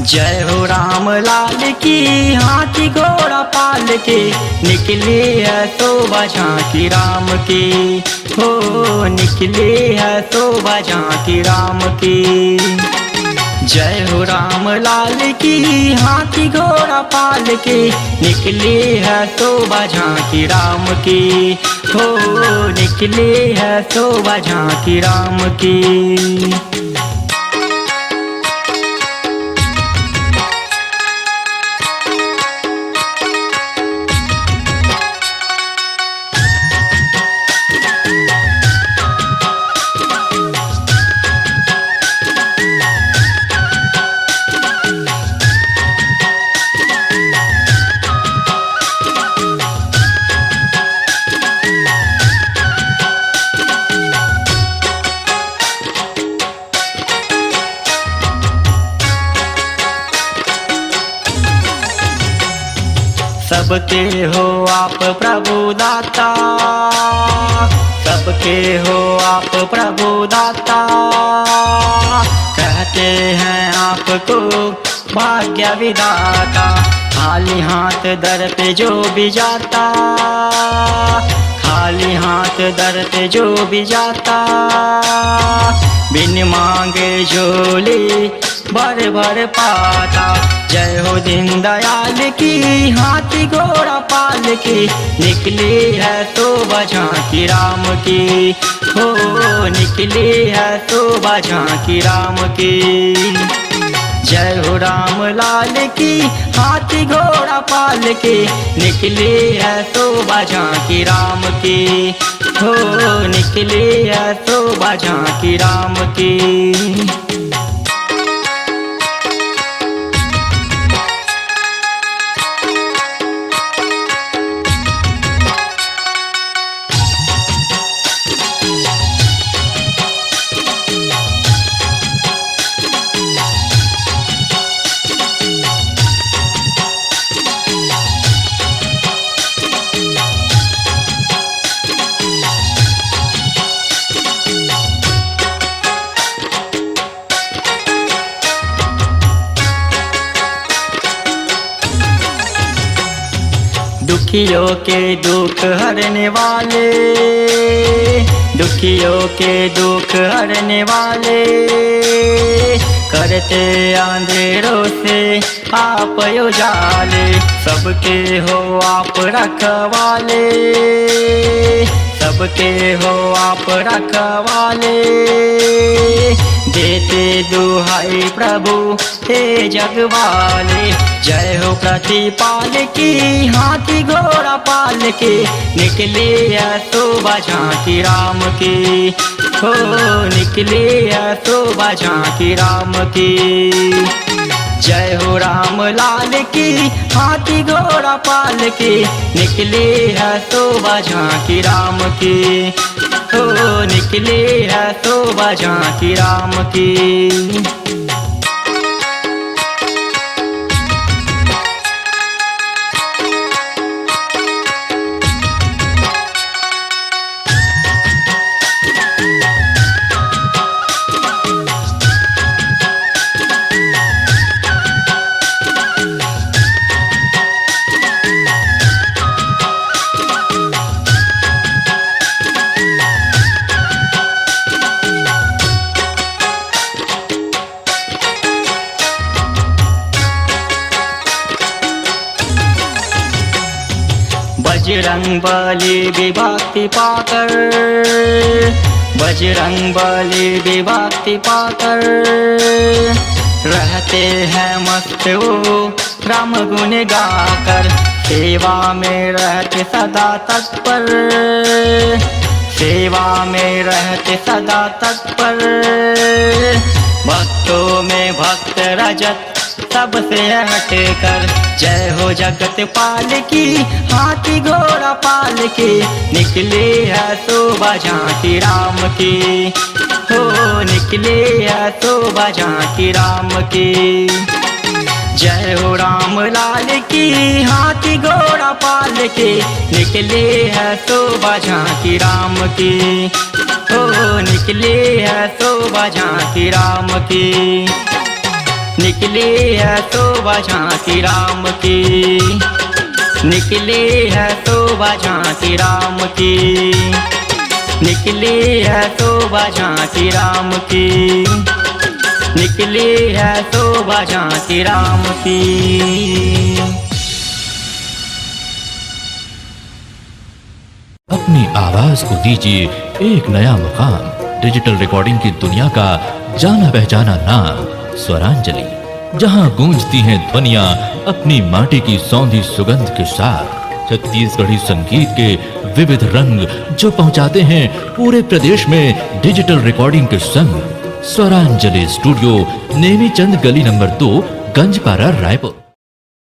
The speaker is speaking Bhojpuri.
जय हो राम लाल की, हाथी घोड़ा पाल के निकले है शोभा झांकी राम की। हो निकले है शोभा झांकी राम की। जय हो राम लाल की, हाथी घोड़ा पाल के निकले है शोभा झांकी राम की। हो निकले है शोभा झांकी राम की। सबके हो आप प्रभु दाता, सबके हो आप प्रभु दाता। कहते हैं आपको भाग्य विधाता, खाली हाथ दर पे जो भी जाता, खाली हाथ दर पे जो भी जाता। बिन मांगे झोली भर भर पाता। जय हो दीन दयाल की, हाथी घोड़ा पाल के निकली है शोभा झांकी राम की। हो निकली है शोभा झांकी राम की। जय हो राम लाल की, हाथी घोड़ा पाल के निकली है शोभा झांकी राम की। हो निकली है शोभा झांकी राम की। दुखियों के दुख हरने वाले, दुखियों के दुख हरने वाले। करते अंधेरों से आप उजाले, सबके हो आप रखवाले, सबके हो आप रखवाले। देते दुहाई प्रभु हे जगवाले। जय हो प्रतिपाल की, हाथी घोड़ा पाल के निकले है शोभा झांकी राम की। हो निकले है शोभा झांकी राम की। जय हो राम लाल की, हाथी घोड़ा पाल के निकले है शोभा झांकी राम की। हो निकले है शोभा झांकी राम की। बजरंग बली विभक्ति पाकर, बजरंग बली विभक्ति पाकर। रहते हैं मस्त वो राम गुण गाकर, सेवा में रहते सदा तत्पर, सेवा में रहते सदा तत्पर। भक्तों में भक्त रजत सबसे हट कर। जय हो जगत पाल की, हाथी घोड़ा पाल के निकले है शोभा झांकी राम की। हो निकले है शोभा झांकी राम की। जय हो राम लाल की, हाथी घोड़ा पाल के निकले है शोभा झांकी राम की। हो निकले है शोभा झांकी राम की। निकली है शोभा झांकी राम की, निकली है शोभा झांकी राम की, निकली है शोभा झांकी राम की, निकली है शोभा झांकी राम की। अपनी आवाज को दीजिए एक नया मुकाम। डिजिटल रिकॉर्डिंग की दुनिया का जाना पहचाना नाम स्वरांजलि, जहां गूंजती हैं ध्वनियां अपनी माटी की सौंधी सुगंध के साथ। छत्तीसगढ़ी संगीत के विविध रंग जो पहुंचाते हैं पूरे प्रदेश में डिजिटल रिकॉर्डिंग के संग। स्वरांजलि स्टूडियो, नेमीचंद गली नंबर 2, गंजपारा, रायपुर।